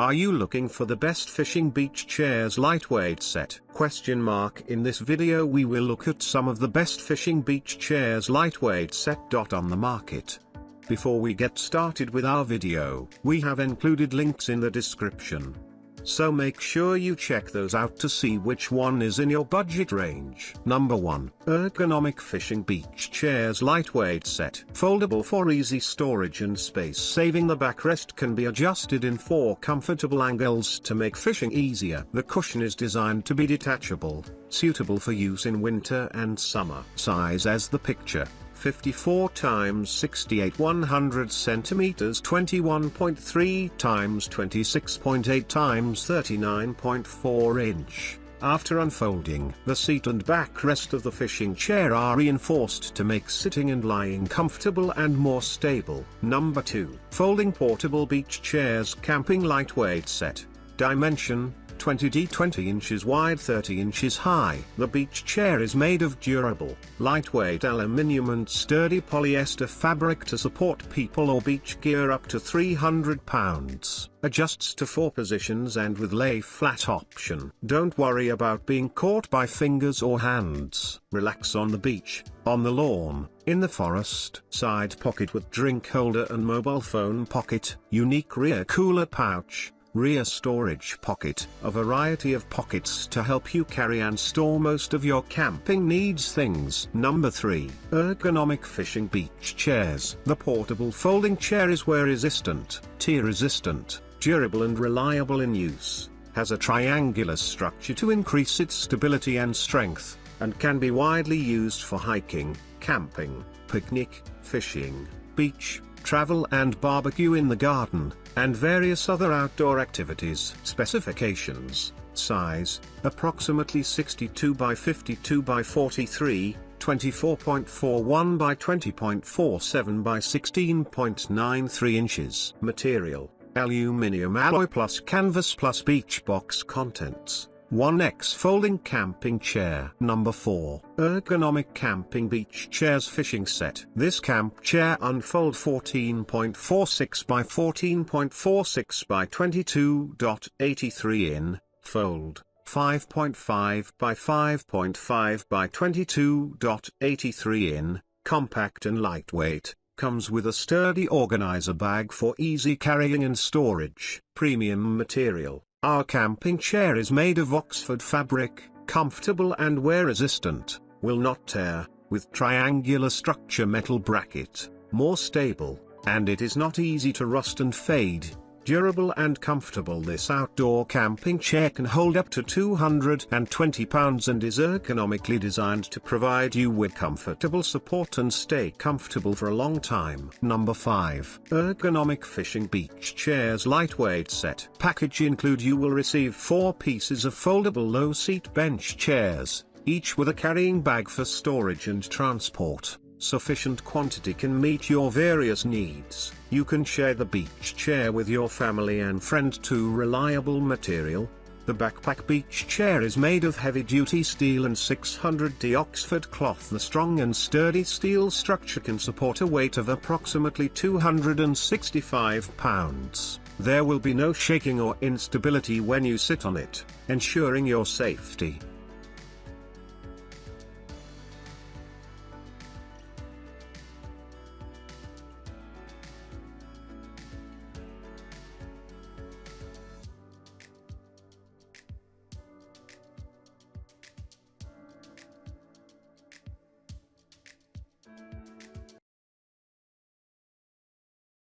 Are you looking for the best fishing beach chairs lightweight set? In this video we will look at some of the best fishing beach chairs lightweight set on the market. Before we get started with our video, we have included links in the description. So make sure you check those out to see which one is in your budget range. Number 1. Ergonomic Fishing Beach Chairs Lightweight Set. Foldable for easy storage and space saving. The backrest can be adjusted in 4 comfortable angles to make fishing easier. The cushion is designed to be detachable, suitable for use in winter and summer. Size as the picture. 54 x 68 100 centimeters 21.3 x 26.8 x 39.4 inch. After unfolding, the seat and backrest of the fishing chair are reinforced to make sitting and lying comfortable and more stable. Number 2. Folding Portable Beach Chairs Camping Lightweight Set. Dimension: 20 x 20 inches wide, 30 inches high. The beach chair is made of durable, lightweight aluminium and sturdy polyester fabric to support people or beach gear up to 300 pounds. Adjusts to 4 positions and with lay flat option. Don't worry about being caught by fingers or hands. Relax on the beach, on the lawn, in the forest. Side pocket with drink holder and mobile phone pocket. Unique rear cooler pouch. Rear storage pocket. A variety of pockets to help you carry and store most of your camping needs things. Number 3. Ergonomic Fishing Beach Chairs. The portable folding chair is wear resistant, tear resistant, durable and reliable in use. Has a triangular structure to increase its stability and strength, and can be widely used for hiking, camping, picnic, fishing, beach, travel and barbecue in the garden, and various other outdoor activities. Specifications: size, approximately 62 by 52 by 43, 24.41 by 20.47 by 16.93 inches. Material: aluminium alloy plus canvas plus beach box. Contents: 1x folding camping chair. Number 4. Ergonomic Camping Beach Chairs Fishing Set. This camp chair unfold 14.46 by 14.46 by 22.83 in, fold, 5.5 by 5.5 by 22.83 in, compact and lightweight. Comes with a sturdy organizer bag for easy carrying and storage. Premium material. Our camping chair is made of Oxford fabric, comfortable and wear resistant, will not tear, with triangular structure metal bracket, more stable, and it is not easy to rust and fade. Durable and comfortable. This outdoor camping chair can hold up to 220 pounds and is ergonomically designed to provide you with comfortable support and stay comfortable for a long time. Number 5. Ergonomic Fishing Beach Chairs Lightweight Set. Package include: you will receive 4 pieces of foldable low-seat bench chairs, each with a carrying bag for storage and transport. Sufficient quantity can meet your various needs. You can share the beach chair with your family and friend. 2. Reliable material. The backpack beach chair is made of heavy-duty steel and 600D Oxford cloth. The strong and sturdy steel structure can support a weight of approximately 265 pounds. There will be no shaking or instability when you sit on it, ensuring your safety.